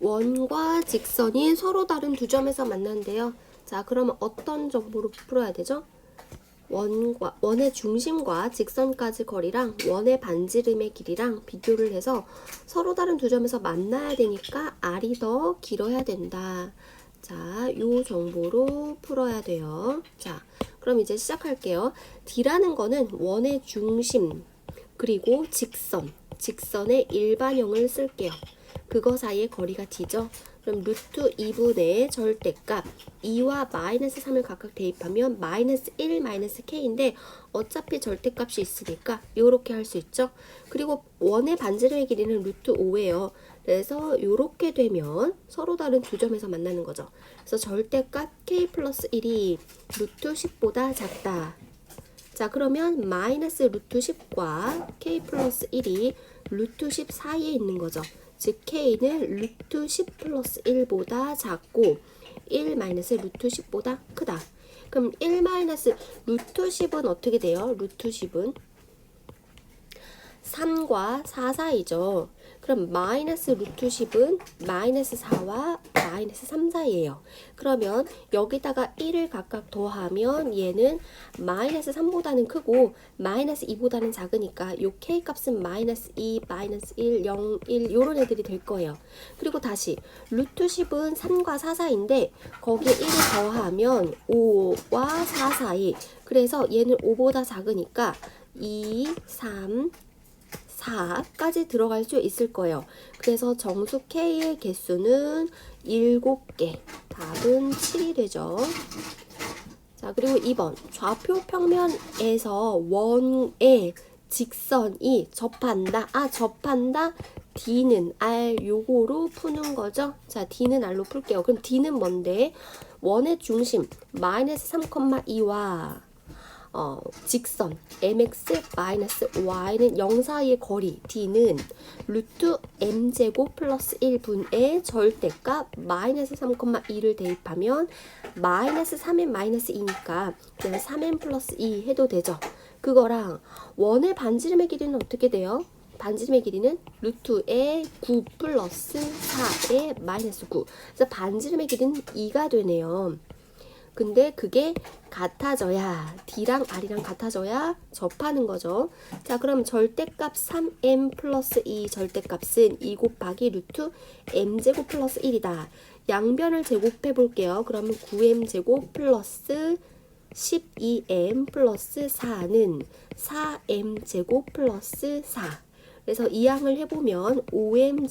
원과 직선이 서로 다른 두 점에서 만난대요. 자, 그러면 어떤 정보로 풀어야 되죠? 원의 중심과 직선까지 거리랑 원의 반지름의 길이랑 비교를 해서 서로 다른 두 점에서 만나야 되니까 R이 더 길어야 된다. 자, 요 정보로 풀어야 돼요. 자, 그럼 이제 시작할게요. D라는 거는 원의 중심, 그리고 직선의 일반형을 쓸게요. 그거 사이에 거리가 D죠. 그럼 루트 2분의 절대값 2와 마이너스 3을 각각 대입하면 마이너스 1 마이너스 k인데 어차피 절대값이 있으니까 이렇게 할 수 있죠. 그리고 원의 반지름의 길이는 루트 5예요. 그래서 이렇게 되면 서로 다른 두 점에서 만나는 거죠. 그래서 절대값 k 플러스 1이 루트 10보다 작다. 자, 그러면 마이너스 루트 10과 k 플러스 1이 루트 10 사이에 있는 거죠. 즉 k는 루트 10 플러스 1보다 작고 1 마이너스 루트 10보다 크다. 그럼 1 마이너스 루트 10은 어떻게 돼요? 루트 10은 3과 4 사이죠. 그럼 마이너스 루트 10은 마이너스 4와 마이너스 3 사이에요. 그러면 여기다가 1을 각각 더하면 얘는 마이너스 3보다는 크고 마이너스 2보다는 작으니까 요 k 값은 마이너스 2, 마이너스 1, 0, 1 요런 애들이 될 거예요. 그리고 다시 루트 10은 3과 4 사이인데 거기에 1을 더하면 5와 4 사이. 그래서 얘는 5보다 작으니까 2, 3, 4까지 들어갈 수 있을 거예요. 그래서 정수 K의 개수는 7개. 답은 7이 되죠. 자, 그리고 2번. 좌표 평면에서 원의 직선이 접한다. 접한다. D는 R 요거로 푸는 거죠. 자, D는 R로 풀게요. 그럼 D는 뭔데? 원의 중심 마이너스 3,2와 직선 mx-y는 0 사이의 거리 d는 루트 m제곱 플러스 1분의 절대값 마이너스 3,2를 대입하면 마이너스 3n 마이너스 2니까 그냥 3n 플러스 2 해도 되죠. 그거랑 원의 반지름의 길이는 어떻게 돼요? 반지름의 길이는 루트의 9 플러스 4의 마이너스 9. 그래서 반지름의 길이는 2가 되네요. 근데 그게 같아져야 D랑 R이랑 같아져야 접하는 거죠. 자, 그럼 절대값 3m 플러스 2 절대값은 2 곱하기 루트 m제곱 플러스 1이다. 양변을 제곱해 볼게요. 그러면 9m 제곱 플러스 12m 플러스 4는 4m 제곱 플러스 4. 그래서 이 양을 해보면 5m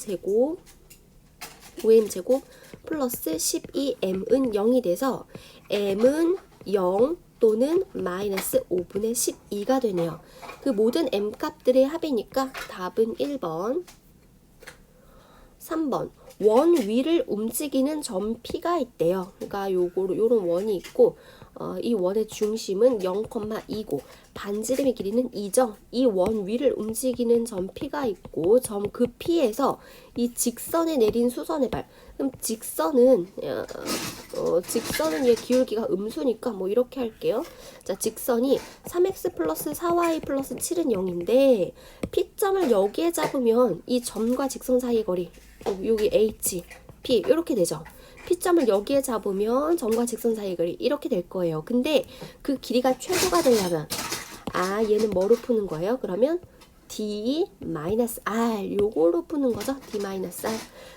제곱 플러스 12m은 0이 돼서 m은 0 또는 마이너스 5분의 12가 되네요. 그 모든 m 값들의 합이니까 답은 1번. 3번. 원 위를 움직이는 점 P가 있대요. 그러니까 요런 원이 있고 이 원의 중심은 0,2고 반지름의 길이는 2죠. 이 원 위를 움직이는 점 P가 있고 점 그 P에서 이 직선에 내린 수선의 발. 그럼 직선은 얘 기울기가 음수니까 뭐 이렇게 할게요. 자, 직선이 3x 플러스 4y 플러스 7은 0인데 P점을 여기에 잡으면 이 점과 직선 사이의 거리 여기 H, P 이렇게 되죠. P점을 여기에 잡으면 점과 직선 사이의 거리 이렇게 될 거예요. 근데 그 길이가 최소가 되려면 얘는 뭐로 푸는 거예요? 그러면 D-R 요걸로 푸는 거죠. D-R.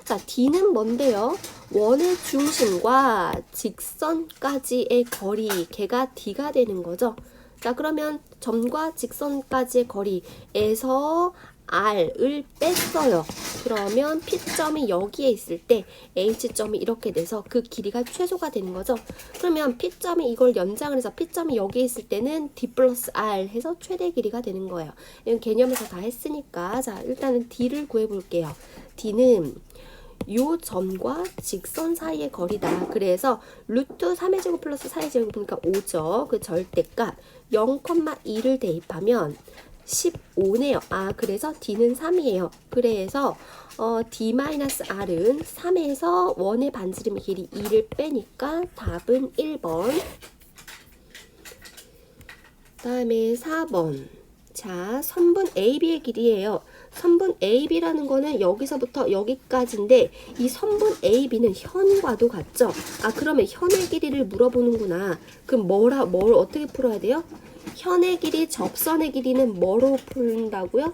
자, D는 뭔데요? 원의 중심과 직선까지의 거리 걔가 D가 되는 거죠. 자, 그러면 점과 직선까지의 거리에서 R을 뺐어요. 그러면 P점이 여기에 있을 때 H점이 이렇게 돼서 그 길이가 최소가 되는 거죠. 그러면 P점이 이걸 연장을 해서 P점이 여기에 있을 때는 D 플러스 R 해서 최대 길이가 되는 거예요. 이건 개념에서 다 했으니까 자, 일단은 D를 구해볼게요. D는 요 점과 직선 사이의 거리다. 그래서 루트 3의 제곱 플러스 4의 제곱 보니까 5죠. 그 절대값 0,2를 대입하면 15네요. 그래서 D는 3이에요. 그래서 D-R은 3에서 원의 반지름의 길이 2를 빼니까 답은 1번. 다음에 4번. 자, 선분 AB의 길이에요. 선분 AB라는 거는 여기서부터 여기까지인데 이 선분 AB는 현과도 같죠? 아, 그러면 현의 길이를 물어보는구나. 그럼 뭘 어떻게 풀어야 돼요? 현의 길이, 접선의 길이는 뭐로 푼다고요?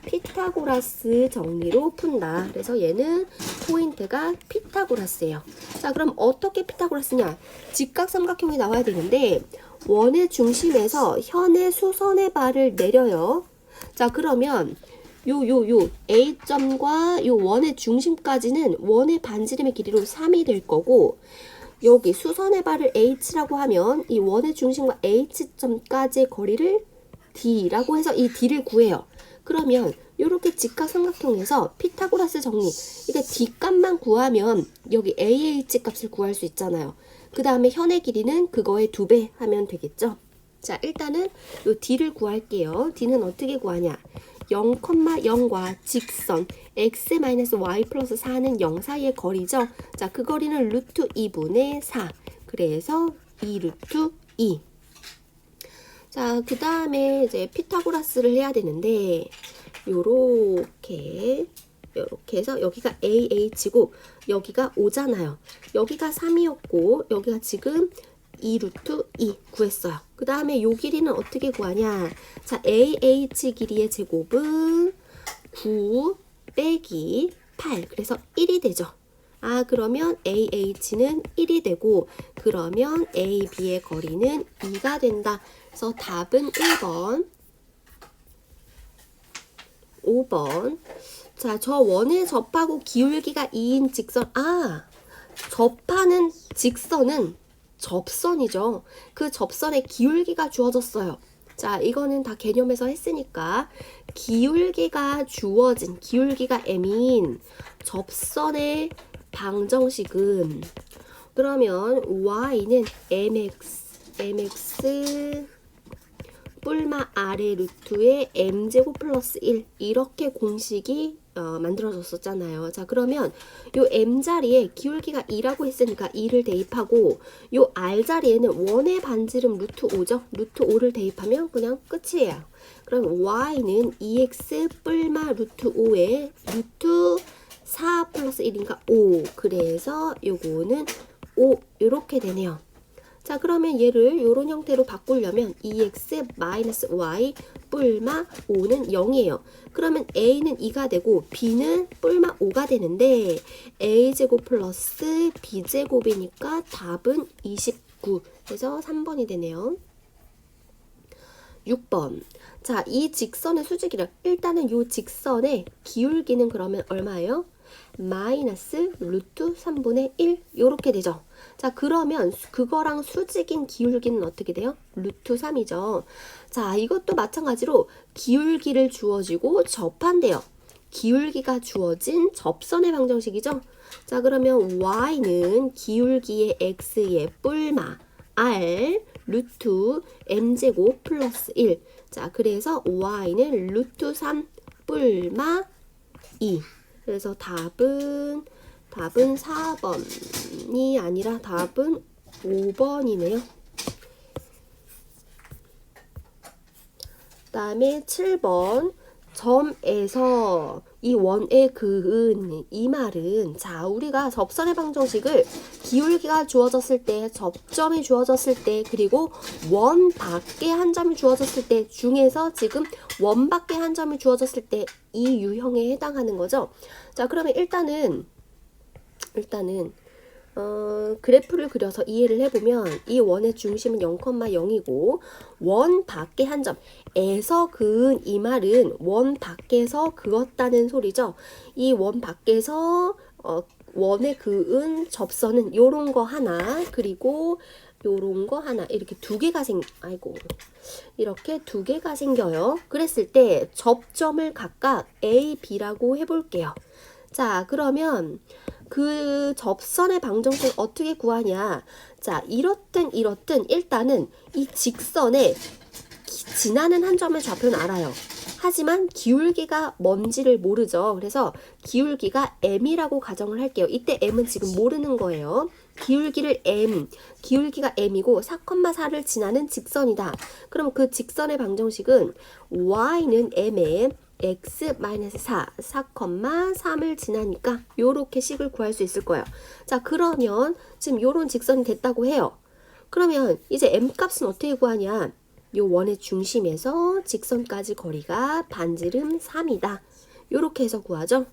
피타고라스 정리로 푼다. 그래서 얘는 포인트가 피타고라스예요. 자, 그럼 어떻게 피타고라스냐? 직각삼각형이 나와야 되는데 원의 중심에서 현의 수선의 발을 내려요. 자, 그러면 요 A점과 요 원의 중심까지는 원의 반지름의 길이로 3이 될 거고, 여기 수선의 발을 H라고 하면 이 원의 중심과 H점까지의 거리를 D라고 해서 이 D를 구해요. 그러면 이렇게 직각삼각형에서 피타고라스 정리, 이게 D 값만 구하면 여기 AH 값을 구할 수 있잖아요. 그 다음에 현의 길이는 그거의 2배 하면 되겠죠. 자, 일단은 요 D를 구할게요. D는 어떻게 구하냐? 0,0과 직선 x-y 플러스 4는 0 사이의 거리죠. 자, 그 거리는 루트 2분의 4. 그래서 2 루트 2. 자, 그 다음에 이제 피타고라스를 해야 되는데 요렇게 해서 여기가 AH고 여기가 5잖아요. 여기가 3이었고 여기가 지금 2 루트 2 구했어요. 그 다음에 요 길이는 어떻게 구하냐? 자, AH 길이의 제곱은 9 빼기 8. 그래서 1이 되죠. 아, 그러면 AH는 1이 되고 그러면 AB의 거리는 2가 된다. 그래서 답은 1번. 5번. 자, 저 원에 접하고 기울기가 2인 직선. 아, 접하는 직선은 접선이죠. 그 접선의 기울기가 주어졌어요. 자, 이거는 다 개념에서 했으니까 기울기가 주어진, 기울기가 m인 접선의 방정식은, 그러면 y는 mx 뿔마 아래 루트의 m제곱 플러스 1, 이렇게 공식이 만들어졌었잖아요. 자, 그러면 요 m 자리에 기울기가 2라고 했으니까 2를 대입하고 요 r 자리에는 원의 반지름 루트 5죠. 루트 5를 대입하면 그냥 끝이에요. 그럼 y는 2x 뿔마 루트 5에 루트 4 플러스 1이니까 5. 그래서 요거는 5 이렇게 되네요. 자, 그러면 얘를 이런 형태로 바꾸려면 2x 마이너스 y 뿔마 5는 0이에요. 그러면 a는 2가 되고 b는 뿔마 5가 되는데 a제곱 플러스 b제곱이니까 답은 29. 그래서 3번이 되네요. 6번. 자, 이 직선의 수직이랑 일단은 이 직선의 기울기는 그러면 얼마예요? 마이너스 루트 3분의 1 이렇게 되죠. 자, 그러면 그거랑 수직인 기울기는 어떻게 돼요? 루트 3이죠. 자, 이것도 마찬가지로 기울기를 주어지고 접한대요. 기울기가 주어진 접선의 방정식이죠. 자, 그러면 y는 기울기의 x의 뿔마 r 루트 m제곱 플러스 1. 자, 그래서 y는 루트 3 뿔마 2. 그래서 답은 4번이 아니라 답은 5번이네요. 그 다음에 7번. 점에서 이 원의 그은, 이 말은, 자, 우리가 접선의 방정식을 기울기가 주어졌을 때, 접점이 주어졌을 때, 그리고 원 밖에 한 점이 주어졌을 때 중에서 지금 원 밖에 한 점이 주어졌을 때 이 유형에 해당하는 거죠. 자, 그러면 일단은 그래프를 그려서 이해를 해보면 이 원의 중심은 0,0이고 원 밖에 한 점에서 그은, 이 말은 원 밖에서 그었다는 소리죠. 이 원 밖에서 원의 그은 접선은 요런 거 하나, 그리고 요런 거 하나, 이렇게 이렇게 두 개가 생겨요. 그랬을 때 접점을 각각 A, B라고 해볼게요. 자, 그러면 그 접선의 방정식 어떻게 구하냐? 자, 이렇든 일단은 이 직선에 지나는 한 점의 좌표는 알아요. 하지만 기울기가 뭔지를 모르죠. 그래서 기울기가 m이라고 가정을 할게요. 이때 m은 지금 모르는 거예요. 기울기가 m이고 4,4를 지나는 직선이다. 그럼 그 직선의 방정식은 y는 m에 x-4, 4,3을 지나니까 요렇게 식을 구할 수 있을 거예요. 자, 그러면 지금 요런 직선이 됐다고 해요. 그러면 이제 m 값은 어떻게 구하냐? 요 원의 중심에서 직선까지 거리가 반지름 3이다. 요렇게 해서 구하죠.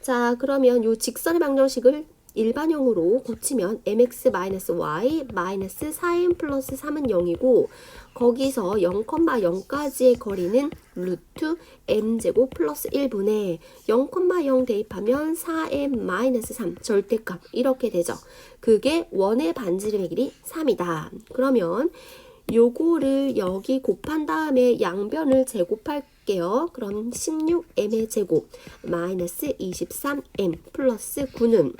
자, 그러면 요 직선의 방정식을 일반형으로 고치면 mx-y 4m 플러스 3은 0이고 거기서 0,0까지의 거리는 루트 m제곱 플러스 1분의 0,0 대입하면 4m-3 절대값 이렇게 되죠. 그게 원의 반지름의 길이 3이다. 그러면 요거를 여기 곱한 다음에 양변을 제곱할게요. 그럼 16m의 제곱 마이너스 23m 플러스 9는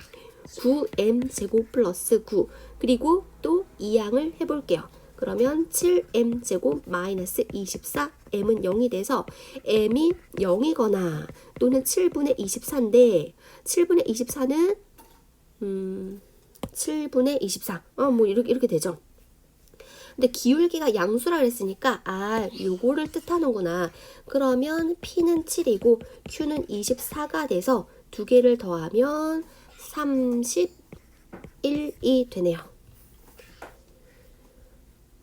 9m 제곱 플러스 9 그리고 또 이항을 해볼게요. 그러면 7m 제곱 마이너스 24m은 0이 돼서 m이 0이거나 또는 7분의 24인데 7분의 24는 7분의 24 뭐 이렇게 되죠. 근데 기울기가 양수라 그랬으니까 요거를 뜻하는구나. 그러면 P는 7이고 Q는 24가 돼서 두 개를 더하면 31이 되네요.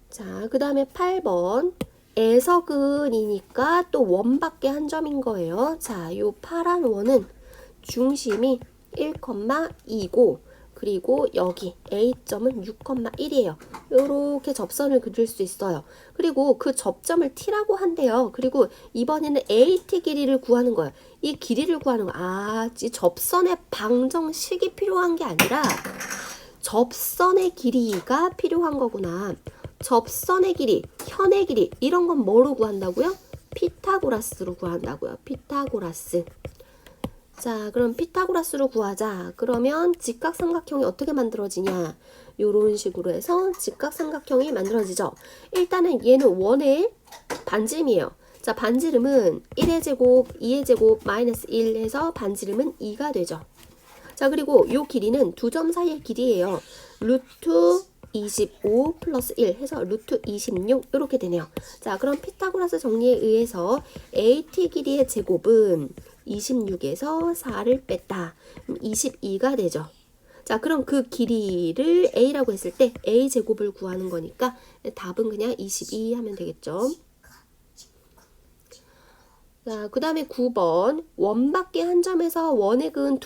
자, 그 다음에 8번 애석은이니까 또 원밖에 한 점인 거예요. 자, 요 파란 원은 중심이 1,2고 그리고 여기 A점은 6,1이에요. 이렇게 접선을 그릴 수 있어요. 그리고 그 접점을 T라고 한대요. 그리고 이번에는 AT 길이를 구하는 거예요. 이 길이를 구하는 거. 이 접선의 방정식이 필요한 게 아니라 접선의 길이가 필요한 거구나. 접선의 길이, 현의 길이 이런 건 뭐로 구한다고요? 피타고라스로 구한다고요. 피타고라스. 자, 그럼 피타고라스로 구하자. 그러면 직각삼각형이 어떻게 만들어지냐? 요런 식으로 해서 직각삼각형이 만들어지죠. 일단은 얘는 원의 반지름이에요. 자, 반지름은 1의 제곱, 2의 제곱, 마이너스 1 해서 반지름은 2가 되죠. 자, 그리고 요 길이는 두 점 사이의 길이에요. 루트 25 플러스 1 해서 루트 26 이렇게 되네요. 자, 그럼 피타고라스 정리에 의해서 AT 길이의 제곱은 26에서 4를 뺐다. 22가 되죠. 자, 그럼 그 길이를 A라고 했을 때 A 제곱을 구하는 거니까 답은 그냥 22 하면 되겠죠. 자, 그 다음에 9번 원밖에 한 점에서 원의 근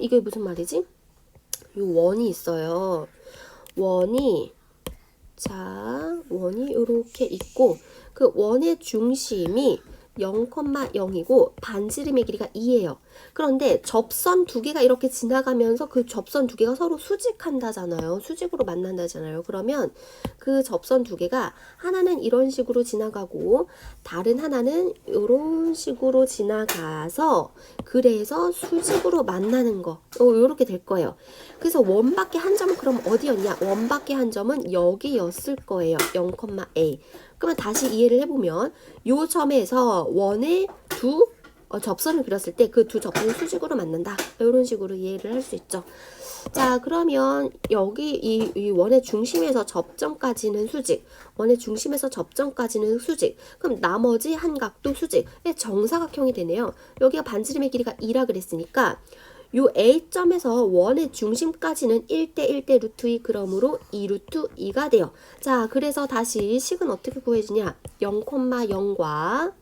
이게 무슨 말이지? 요 원이 있어요. 원이 이렇게 있고 그 원의 중심이 0,0이고 반지름의 길이가 2예요. 그런데 접선 두 개가 이렇게 지나가면서 그 접선 두 개가 서로 수직한다잖아요. 수직으로 만난다잖아요. 그러면 그 접선 두 개가 하나는 이런 식으로 지나가고 다른 하나는 이런 식으로 지나가서 그래서 수직으로 만나는 거. 이렇게 될 거예요. 그래서 원밖에 한 점은 그럼 어디였냐? 원밖에 한 점은 여기였을 거예요. 0,a. 그러면 다시 이해를 해보면 요 점에서 원의 두 접선을 그렸을 때 그 두 접선이 수직으로 만난다. 이런 식으로 이해를 할 수 있죠. 자, 그러면 여기 이 원의 중심에서 접점까지는 수직, 원의 중심에서 접점까지는 수직. 그럼 나머지 한 각도 수직. 정사각형이 되네요. 여기가 반지름의 길이가 2라 그랬으니까 요 A점에서 원의 중심까지는 1대 1대 루트 2 그러므로 2 루트 2가 돼요. 자, 그래서 다시 식은 어떻게 구해지냐? 0,0과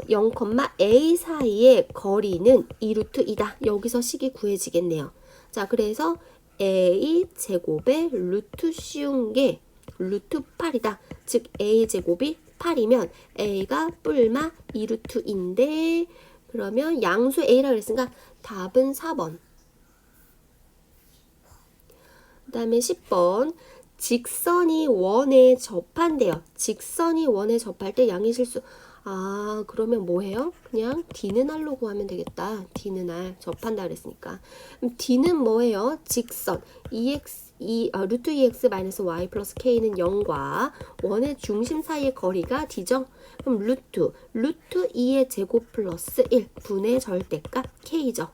0,a 사이의 거리는 2 루트 2다. 여기서 식이 구해지겠네요. 자, 그래서 a 제곱의 루트 씌운 게 루트 8이다. 즉 a 제곱이 8이면 a가 뿔마 2 루트 2인데 그러면 양수 A라 그랬으니까 답은 4번. 그 다음에 10번. 직선이 원에 접한대요. 직선이 원에 접할 때 양의 실수. 그러면 뭐 해요? 그냥 D는 R로 구하면 되겠다. D는 R. 접한다 그랬으니까. 그럼 D는 뭐예요? 직선. 루트 2x 마이너스 y 플러스 k는 0과 원의 중심 사이의 거리가 D죠. 그럼 루트 2의 제곱 플러스 1 분의 절대값 k죠.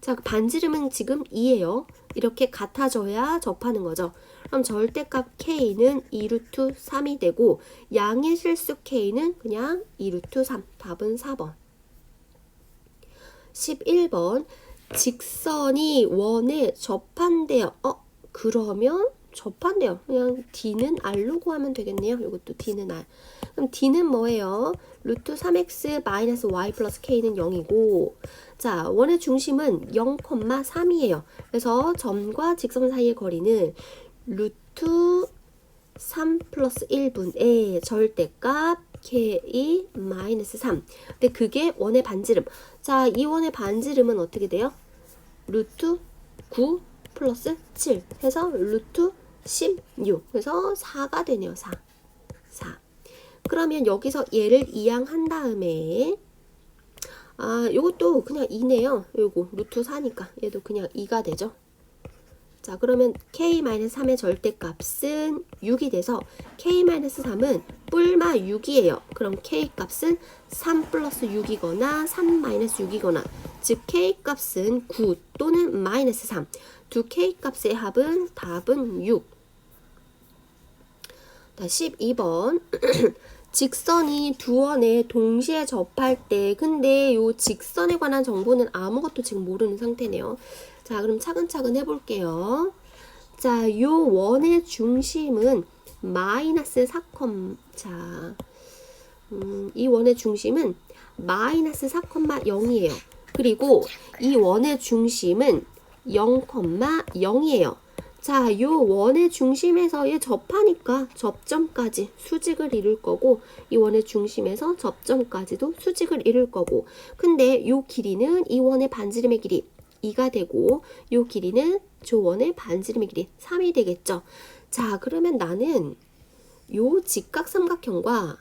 자, 반지름은 지금 2예요. 이렇게 같아져야 접하는 거죠. 그럼 절대값 k는 2루트 3이 되고 양의 실수 k는 그냥 2루트 3. 답은 4번. 11번 직선이 원에 접한대요. 그러면 접한대요. 그냥 D는 R로 구하면 되겠네요. 이것도 D는 R. 그럼 D는 뭐예요? 루트 3x 마이너스 y 플러스 k는 0이고 자, 원의 중심은 0,3이에요. 그래서 점과 직선 사이의 거리는 루트 3 플러스 1분의 절대값 k 마이너스 3. 근데 그게 원의 반지름. 자, 이 원의 반지름은 어떻게 돼요? 루트 9 플러스 7 해서 루트 16. 그래서 4가 되네요. 4. 그러면 여기서 얘를 이항한 다음에 요것도 그냥 2네요. 요거 루트 4니까 얘도 그냥 2가 되죠. 자, 그러면 k-3의 절대값은 6이 돼서 k-3은 뿔마 6이에요. 그럼 k값은 3 플러스 6이거나 3 마이너스 6이거나 즉 k값은 9 또는 마이너스 3. 두 k값의 합은 답은 6. 12번 직선이 두 원에 동시에 접할 때 근데 요 직선에 관한 정보는 아무것도 지금 모르는 상태네요. 자, 그럼 차근차근 해볼게요. 자, 요 원의 중심은 마이너스 4, 자, 이 원의 중심은 마이너스 4,0이에요. 그리고 이 원의 중심은 0,0이에요. 자, 요 원의 중심에서 얘 접하니까 접점까지 수직을 이룰 거고 이 원의 중심에서 접점까지도 수직을 이룰 거고 근데 요 길이는 이 원의 반지름의 길이 2가 되고 요 길이는 저 원의 반지름의 길이 3이 되겠죠. 자, 그러면 나는 요 직각삼각형과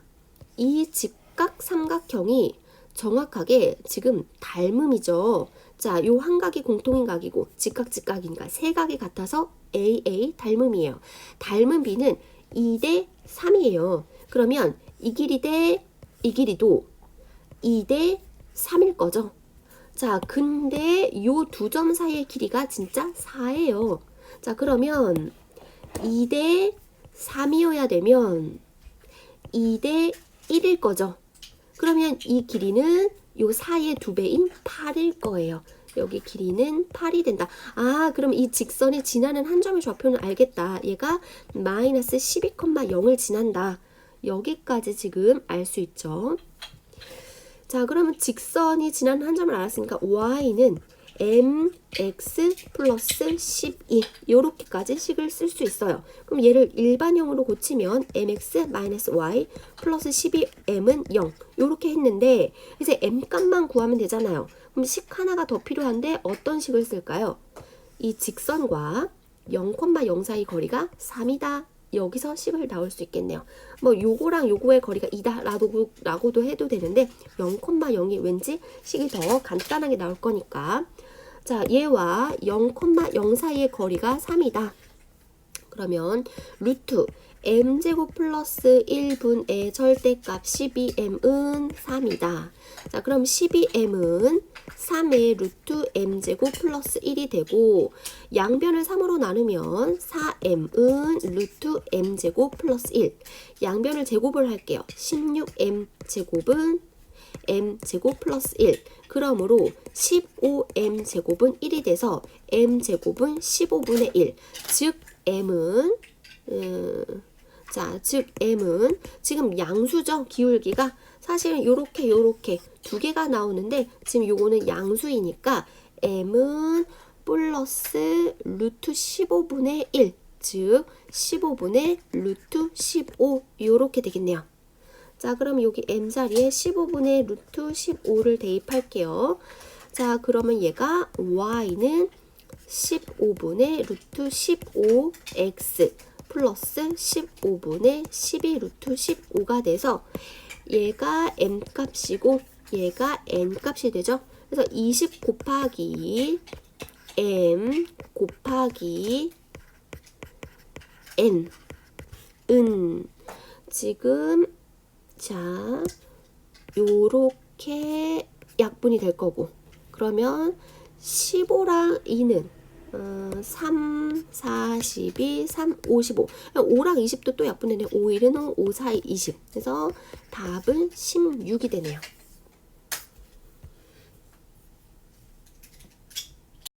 이 직각삼각형이 정확하게 지금 닮음이죠. 자, 요 한 각이 공통인 각이고 직각이니까 세 각이 같아서 AA 닮음이에요. 닮은 B는 2대 3이에요. 그러면 이 길이 대 이 길이도 2대 3일 거죠. 자, 근데 요 두 점 사이의 길이가 진짜 4예요. 자, 그러면 2대 3이어야 되면 2대 1일 거죠. 그러면 이 길이는 요 4의 2배인 8일 거예요. 여기 길이는 8이 된다. 그럼 이 직선이 지나는 한 점의 좌표는 알겠다. 얘가 마이너스 12,0을 지난다. 여기까지 지금 알 수 있죠. 자, 그러면 직선이 지나는 한 점을 알았으니까 y는 mx 플러스 12 요렇게까지 식을 쓸 수 있어요. 그럼 얘를 일반형으로 고치면 mx 마이너스 y 플러스 12m은 0 요렇게 했는데 이제 m 값만 구하면 되잖아요. 그럼 식 하나가 더 필요한데 어떤 식을 쓸까요? 이 직선과 0,0 사이 거리가 3이다. 여기서 식을 나올 수 있겠네요. 뭐 요거랑 요거의 거리가 2다 라고도 해도 되는데 0,0이 왠지 식이 더 간단하게 나올 거니까 자, 얘와 0,0 사이의 거리가 3이다. 그러면 루트 m제곱 플러스 1분의 절대값 12m은 3이다. 자, 그럼 12m은 3의 루트 m제곱 플러스 1이 되고 양변을 3으로 나누면 4m은 루트 m제곱 플러스 1. 양변을 제곱을 할게요. 16m제곱은 m제곱 플러스 1. 그러므로 15m제곱은 1이 돼서 m제곱은 15분의 1. 즉 m은 즉 m은 지금 양수죠. 기울기가 사실은 요렇게 두 개가 나오는데 지금 요거는 양수이니까 m은 플러스 루트 15분의 1 즉 15분의 루트 15 요렇게 되겠네요. 자, 그럼 여기 m 자리에 15분의 루트 15를 대입할게요. 자, 그러면 얘가 y는 15분의 루트 15x 플러스 15분의 12 루트 15가 돼서 얘가 m 값이고 얘가 n 값이 되죠. 그래서 20 곱하기 m 곱하기 n은 지금 요렇게 약분이 될 거고 그러면 15랑 2는 3, 4, 12, 3, 55. 5랑 20도 또 약분되네요. 5, 1은 5, 4, 20. 그래서 답은 16이 되네요.